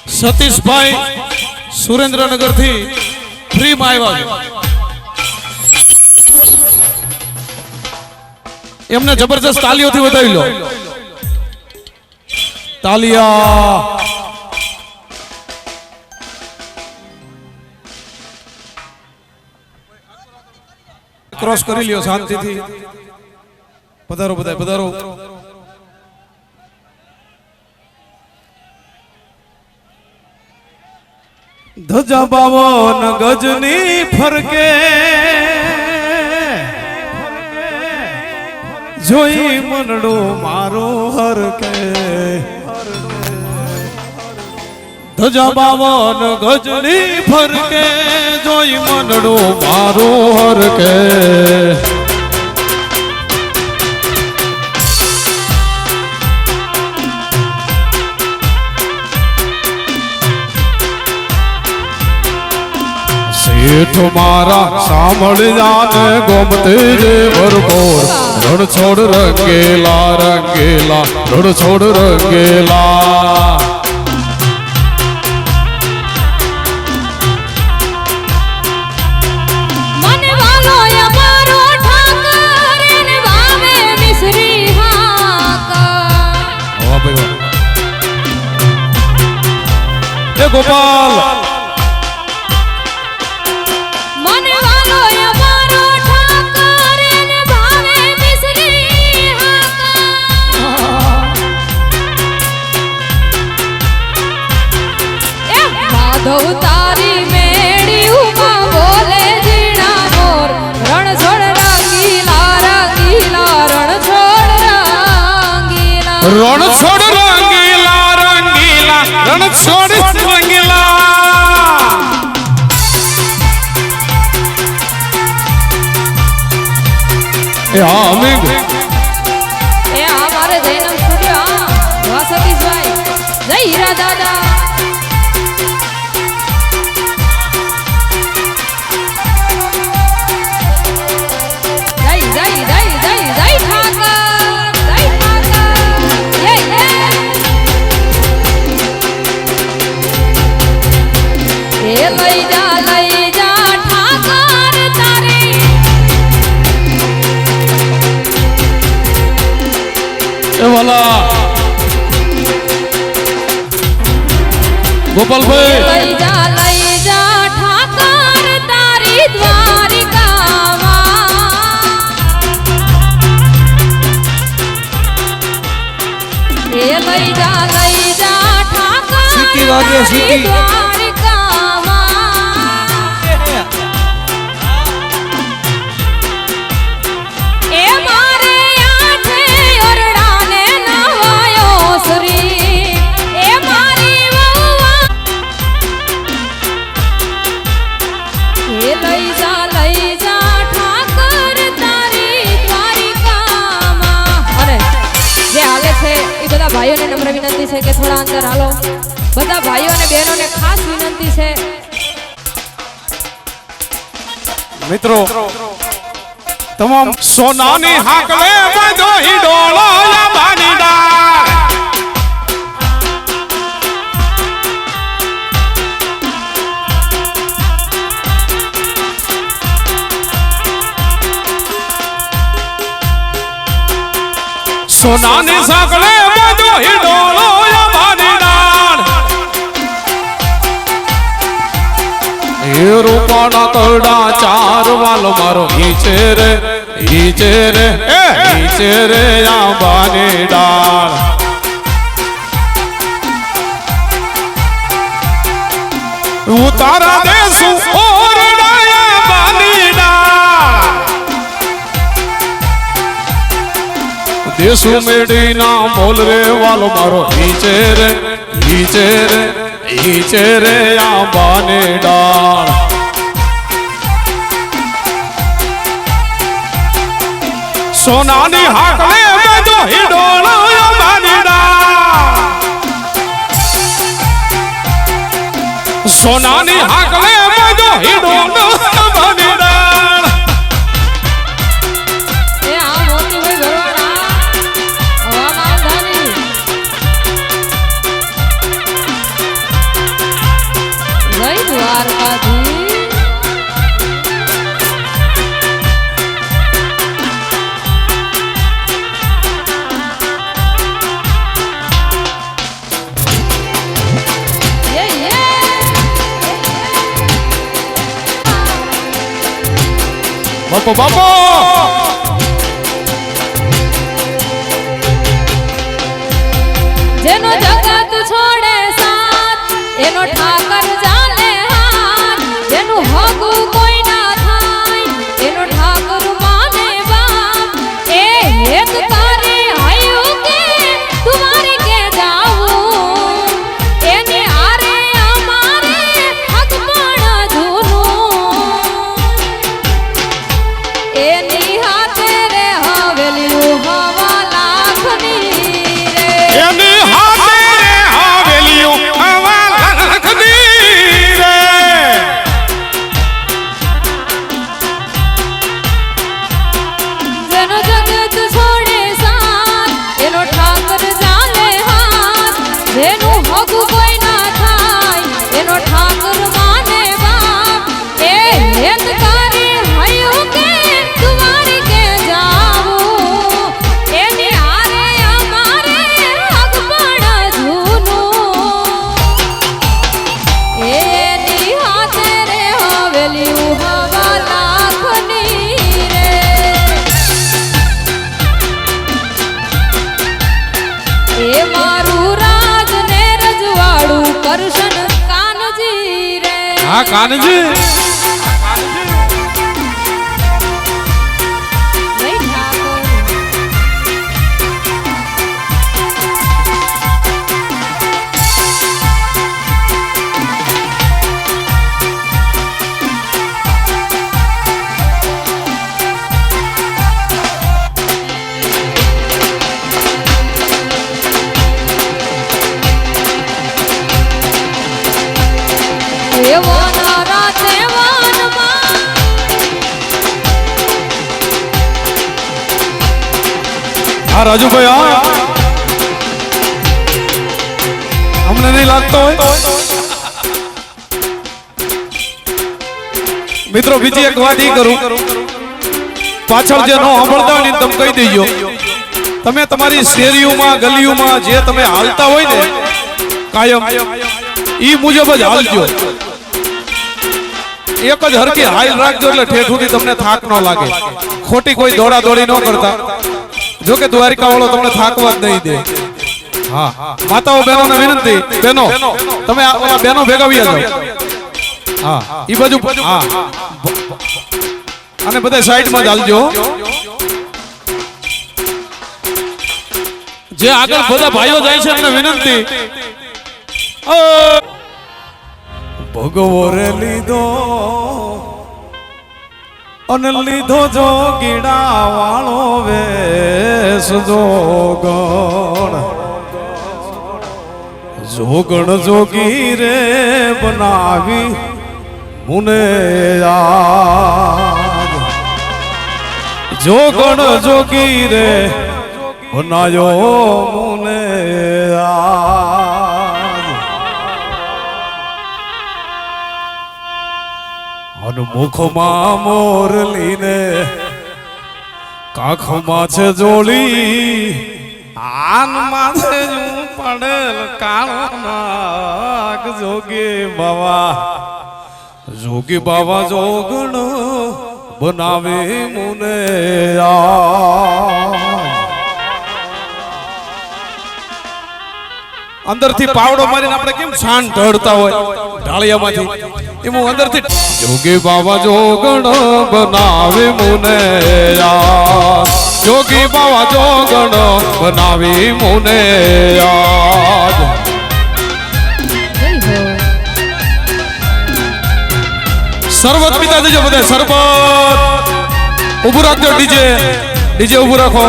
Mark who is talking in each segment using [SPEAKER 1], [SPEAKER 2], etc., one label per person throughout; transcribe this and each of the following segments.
[SPEAKER 1] સતીશભાઈ સુરેન્દ્રનગર થી ફ્રી માં આવ્યા છે એમને જબરજસ્ત તાલીઓથી વધાવી લો તાલિયા ક્રોસ કરી લ્યો શાંતિથી પધારો બધા પધારો ધજા બાવન ગજની ફરકે જોઈ મનડો મારો હરકે ધજા બાવન ગજની ફરકે જોઈ મનડો મારો હરકે શેઠ મારા સાંભળ જાને ગોમતી જે ભરપોર રણ છોડ રંગેલા રંગેલા રણ છોડ રંગેલા ગોપાલ
[SPEAKER 2] તારી મેળી ઉમા બોલે જીણા મોર રણ છોડ રંગીલા રંગીલા રણ છોડ રંગીલા
[SPEAKER 1] રણ છોડ રંગીલા રંગીલા રણ છોડ રંગીલા એ હા અમિત
[SPEAKER 2] એ આ મારે જૈનમ સ્ટુડિયો હા સતીશભાઈ જય હીરા દાદા લઈ જા ઠાકર તારે
[SPEAKER 1] એ વાલા ગોપાલભાઈ
[SPEAKER 2] લઈ જા ઠાકર તારી દ્વારિકામાં એ લઈ જા ઠાકર
[SPEAKER 1] સીટી વાગે સીટી
[SPEAKER 2] ભાઈઓને નમ્ર વિનંતી છે કે થોડા અંદર હાલો બધા ભાઈઓ અને બહેનોને ખાસ વિનંતી છે
[SPEAKER 1] મિત્રો તમામ સોનાની હાકલે બધો હિડોળો બાનીડા સોનાની સાંકળે બધો હિડોળો બાનીડાણ એ રૂપાના તરડા ચાર વાલો મારો હીચે રે આ બાનીડાણ ઉતારા દેશું ઓરડાયા બાનીડાણ દેશુ મેડી ના બોલ રે વાલો મારો હીચે રે આ બાનીડાણ સોનાની હાકલે બધો હિડોળો બાનીડાણ સોનાની હાકલે બધો હિડોળો બાનીડાણ
[SPEAKER 2] એ આ મોતી ભાઈ ભરવાના હવા માલધારી
[SPEAKER 1] બાપો બાપો
[SPEAKER 2] જેનો જગત છોડે સાથ એનો ઠાકર ચાલે હાથ જેનું હગું કોઈ ના થાય એનો ઠાકર માને બાપ એ હેત તારે આયું કે તુમારે કે જાવું એની આરે અમારે હક પણ જૂનું એની હાથે રે હવેલી હવા લાખની રે
[SPEAKER 1] એની હાથે હવેલીઓ હવા લાખની રે
[SPEAKER 2] જેનો જગત છોડે સાથ એનો ઠાકર ચાલે હાથ જેનું હગું કોઈ ના થાય એનો ઠાકર માને બાપ એ હેત તારે હયું કે તુમારી કે જાવું એની આરે અમારે હક પણ જૂનું એની હાથે રે હવેલી હવા લાખની રે એ મારું રાજ ને રજવાડું કરશન કાનજી રે
[SPEAKER 1] હા કાનજી
[SPEAKER 2] નહીં ઠાકોર એવો નારા દેવાનમાં
[SPEAKER 1] હા રાજુભાઈ હા અમને નહીં લાગતો હોય મિત્રો બીજી એક વાત ઈ કરું પાછળ જે નો સાંભળતા હોય ને તમે કહી દેજો તમે તમારી શેરીઓમાં ગલીઓમાં જે તમે હાલતા હોય ને કાયમ ઈ મુજબ જ હાલજો એક જ હરકી હાલ રાખજો એટલે ઠેઠ સુધી તમને થાક ન લાગે ખોટી કોઈ દોડા દોડી ન કરતા જો કે દ્વારિકા વાળો તમને થાકવા જ નહીં દે હા માતાઓ બહેનોને વિનંતી બહેનો તમે આ બહેનો ભેગા આવી જાઓ હા ઈ બાજુ હા અને બધા સાઈડમાં જ હાલજો જે આગળ બધા ભાઈઓ જાય છે એમને વિનંતી ભગવો રે લીધો અને લીધો જોગીડા વાળો વેશ જોગણ જોગી રે બનાવી મુને યાદ જોગણ જોગી રે બનાયો મુને યાદ અને મુખમાં મોરલીને કાખમાં છે જોડી આન માથે જું પડેલ કાળો નાગ જોગી બાવા જોગણ બનાવે મુને અંદરથી પાવડો મારીને આપણે કેમ છાણ ઢળતા હોય ઢાળિયામાંથી એમ હું અંદરથી જોગી બાવા જોગણ બનાવે મુને યાદ જોગી બાવા જોગણ બનાવી મુને યાદ શરબત પીતા દેજો બધા શરબત ઉભું રાખજો ડીજે ઉભું રાખો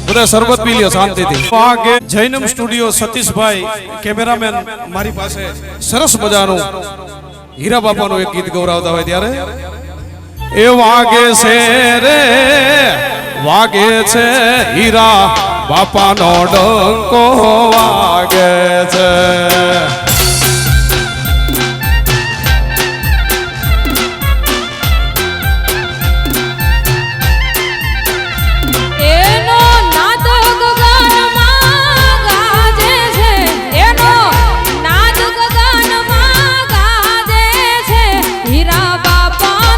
[SPEAKER 1] બધા શરબત પી લ્યો શાંતિથી વાગે જૈનમ સ્ટુડિયો સતીશભાઈ કેમેરામેન મારી પાસે સરસ મજાનું હીરા બાપાનું એક ગીત ગૌરાવતા હોય ત્યારે એ વાગે છે રે વાગે છે હીરા બાપાનો ડંકો વાગે છે
[SPEAKER 2] હીરા બાપા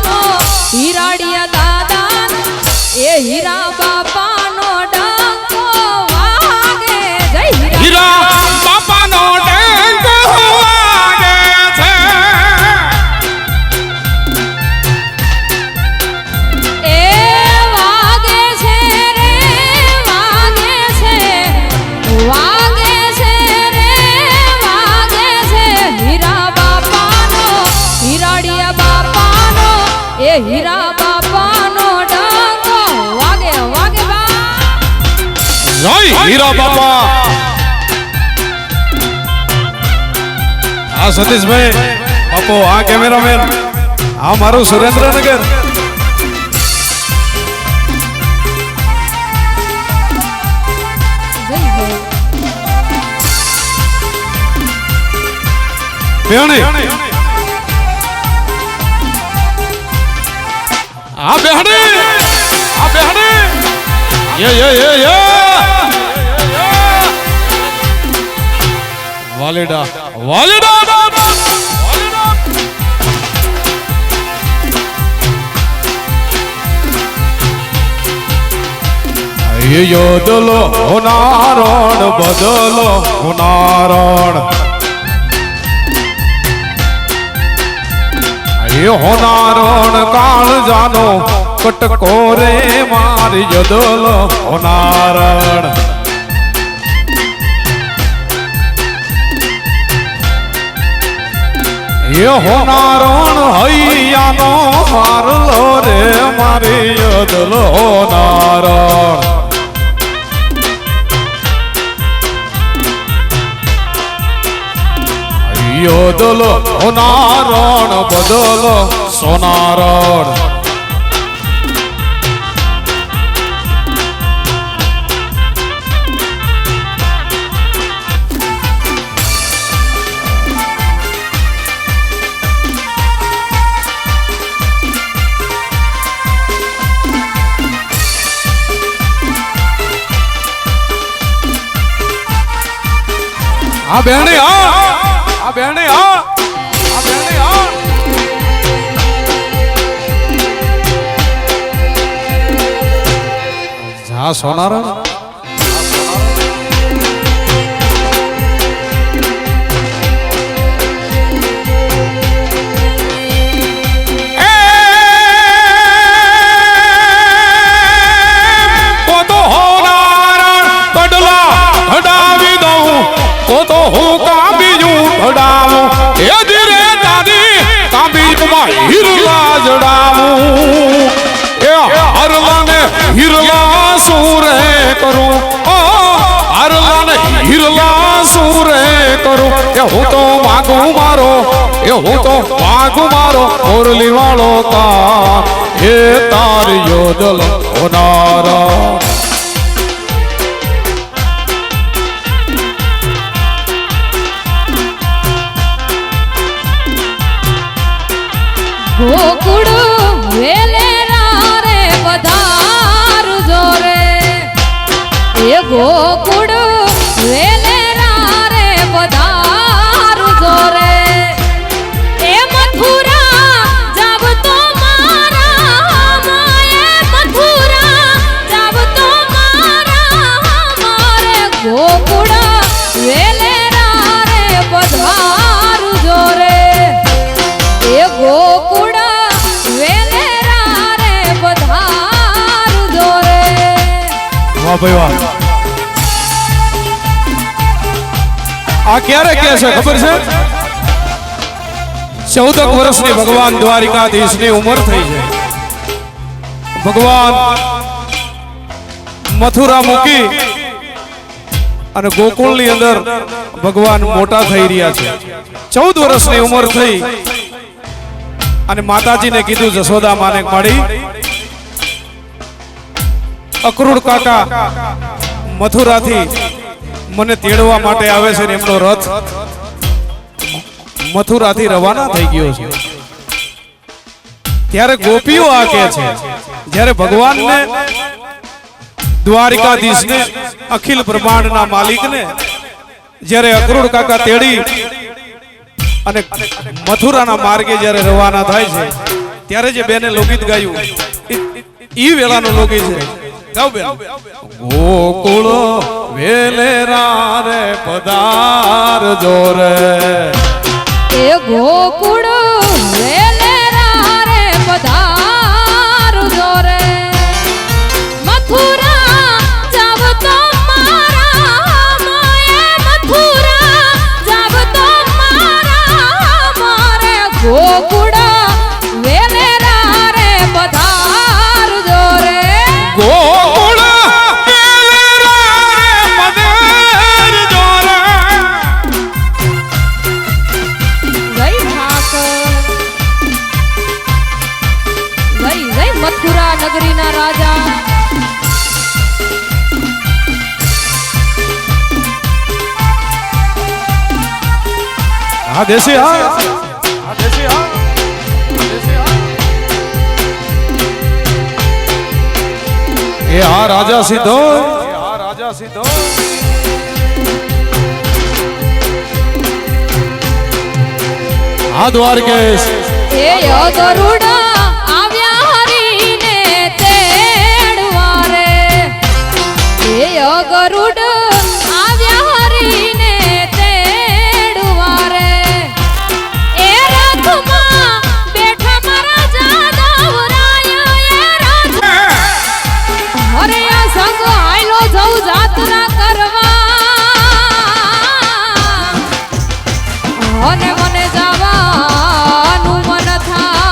[SPEAKER 1] હીરા બાપા આ સતીશભાઈ બાપુ આ કેમેરામેન આ મારું સુરેન્દ્રનગર બેહણી આ બેહણી વાલેડા યોદલો હોનારણ બદલો હોનારણ હોનારણ કાળ જાનો કટકો રે મારી યોદલો હોનારણ હોનારણ હૈયાનો મારલો રે મારી યોદલો હોનારણ યોદલો હોનારણ બદલો સોનારણ આ બેહણી આ બેહણી આ બેહણી આ જા સોનારણ તો હું કાબીયું ભડાવું એ ધીરે તારી કાબીમાં હીરલા જડાવું એ હરલાને હીરલા સુરે કરું ઓ હરલાને હીરલા સુરે કરું એ હું તો માગું મારો ઓરલી વાળો કા એ તારી યોદલ હોનારા
[SPEAKER 2] ગોકુળ વેલેરા રે પધારજો રે એ ગોકુળ વેલેરા રે પધારજો રે એ મથુરા જાવ તો મારા માએ મથુરા જાવ તો મારે ગોકુળ વેલેરા રે પધારજો રે એ ગોકુળ
[SPEAKER 1] ભાઈ વાહ આ ક્યારે કે છે ખબર છે 14 વર્ષની ભગવાન દ્વારિકાધીશની ઉંમર થઈ છે ભગવાન મથુરા મૂકી અને ગોકુળની અંદર ભગવાન મોટા થઈ રહ્યા છે 14 વર્ષની ઉંમર થઈ અને માતાજીને કીધું જશોદા માને મળી અક્રૂર કાકા મથુરાથી મને તેડવા માટે આવે છે ને એમનો રથ મથુરાથી રવાના થઈ ગયો છે ત્યારે ગોપીઓ આ કહે છે જ્યારે ભગવાનને દ્વારિકાધીશને અખિલ બ્રહ્માંડના માલિકને જ્યારે અક્રૂર કાકા તેડી અને મથુરાના માર્ગે જ્યારે રવાના થાય છે ત્યારે જે બેને લોકગીત ગાયું ઈ વેળાનું લોકગીત છે ગોકુળ વેલેરા રે પધારજો રે
[SPEAKER 2] એ ગોકુળ વેલેરા રે પધારજો રે મથુરા જાવ તો મારા માએ મથુરા જાવ તો મારે ગોકુળ વેલેરા રે પધારજો રે
[SPEAKER 1] ગોકુળ વેલેરા રે હા દેશી હા એ હા રાજા સીધો હા દ્વારકેશ
[SPEAKER 2] એ ગરુડા આવ્યા હરીને તેડવા રે એ ગરુડ આવ્યા હરીને તેડવા રે એ રથમાં બેઠા મારા જાદવરાય એ રાજા અરે આ સંગ આયલો જઉં જાત્રા કરવા અને મને જવાનું મન થાય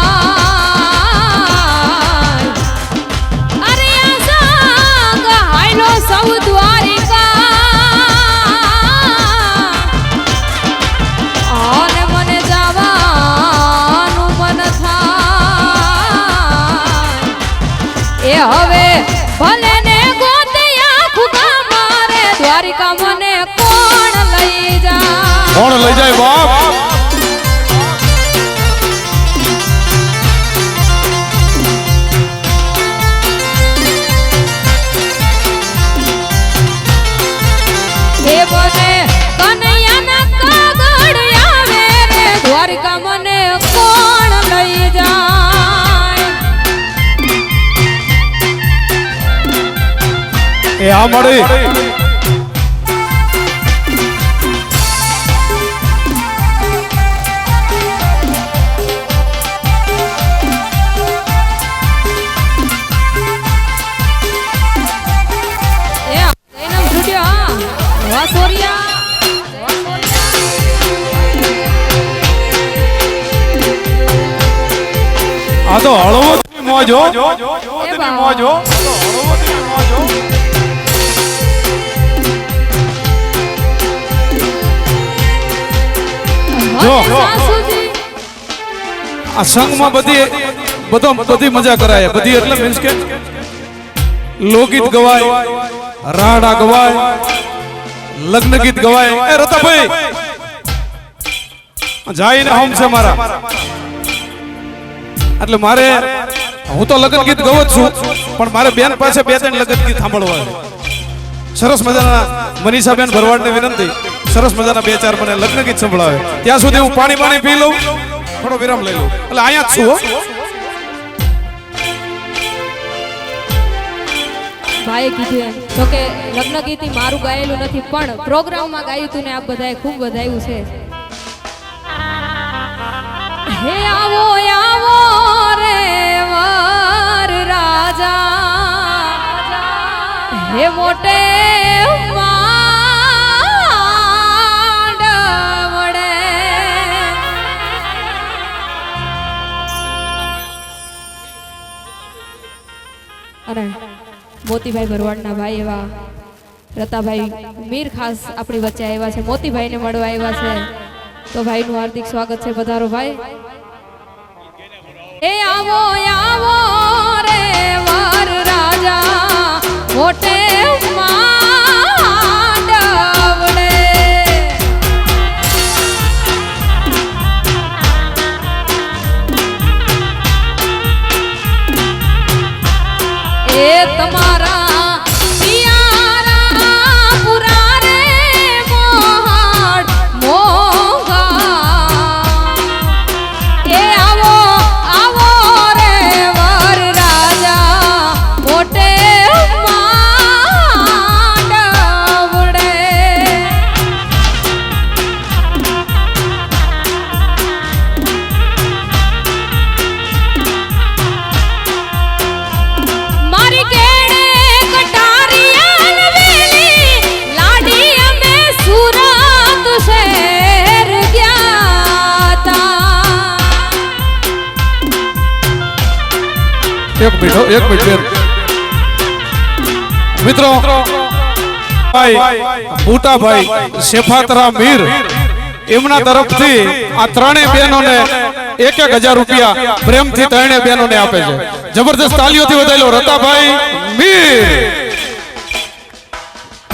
[SPEAKER 2] અરે આ સંગ આયલો સૌ દ્વારિકા અને મને જવાનું મન થાય એ હવે ભલે ને ગોતિયા ખુગા મારે દ્વારિકા મને કોણ લઈ જાય
[SPEAKER 1] કોણ લઈ જાય બાપ
[SPEAKER 2] એ મને કનૈયાના કાગળ આવે રે દ્વારિકા મને કોણ લઈ જાય
[SPEAKER 1] એ આ મળી આ તો હળવદની મોજ હો હળવદની મોજ હો હળવદની મોજ હો જો આ સંઘમાં બધી મજા કરાય બધી એટલે મીન્સ કે લોકગીત ગવાય રાડા ગવાય લગ્ન ગીત ગવાય એ રતાભાઈ જાઈને હોમ છે મારા એટલે મારે હું તો લગ્ન ગીત ગવ જ છું પણ મારે બેન પાસે બે ત્રણ લગ્ન ગીત સાંભળવા છે સરસ મજાના મનીષાબેન ભરવાડને વિનંતી સરસ મજાના બે ચાર મને લગ્ન ગીત સંભળાવે ત્યાં સુધી હું પાણી પી લઉં થોડો વિરામ લઈ લઉં એટલે અહીંયા જ છું હો
[SPEAKER 2] ભાઈએ કીધું એમ તો કે લગ્ન ગીત મારું ગાયેલું નથી પણ પ્રોગ્રામમાં ગાયું તું ને આપ બધાએ ખૂબ વધાયું છે હે આવો આવો રે વર રાજા હે મોટે માંડવડે અરે મોતીભાઈ ભરવાડના ભાઈ એવા રતાભાઈ મીર ખાસ આપણી વચ્ચે આવ્યા છે મોતીભાઈને મળવા આવ્યા છે તો ભાઈનું હાર્દિક સ્વાગત છે પધારો ભાઈ એ આવો આવો રે વર રાજા મોટે માંડવડે એ તમારા પિયારા પુરા રે મોહાડ મોગા એ આવો આવો રે વર રાજા મોટે માંડવડે મારી કેડે કટારિયાન વેલી લાડી અમે સુરત શહેર ગયા તા
[SPEAKER 1] એક મિનિટ મિત્રો ભાઈ બુટાભાઈ શેફાતરા મીર એમના તરફથી આ ત્રણેય બહેનોને 1,000 રૂપિયા પ્રેમથી ત્રણેય બહેનોને આપે છે જબરદસ્ત તાલીઓથી વધાઈ લો રતાભાઈ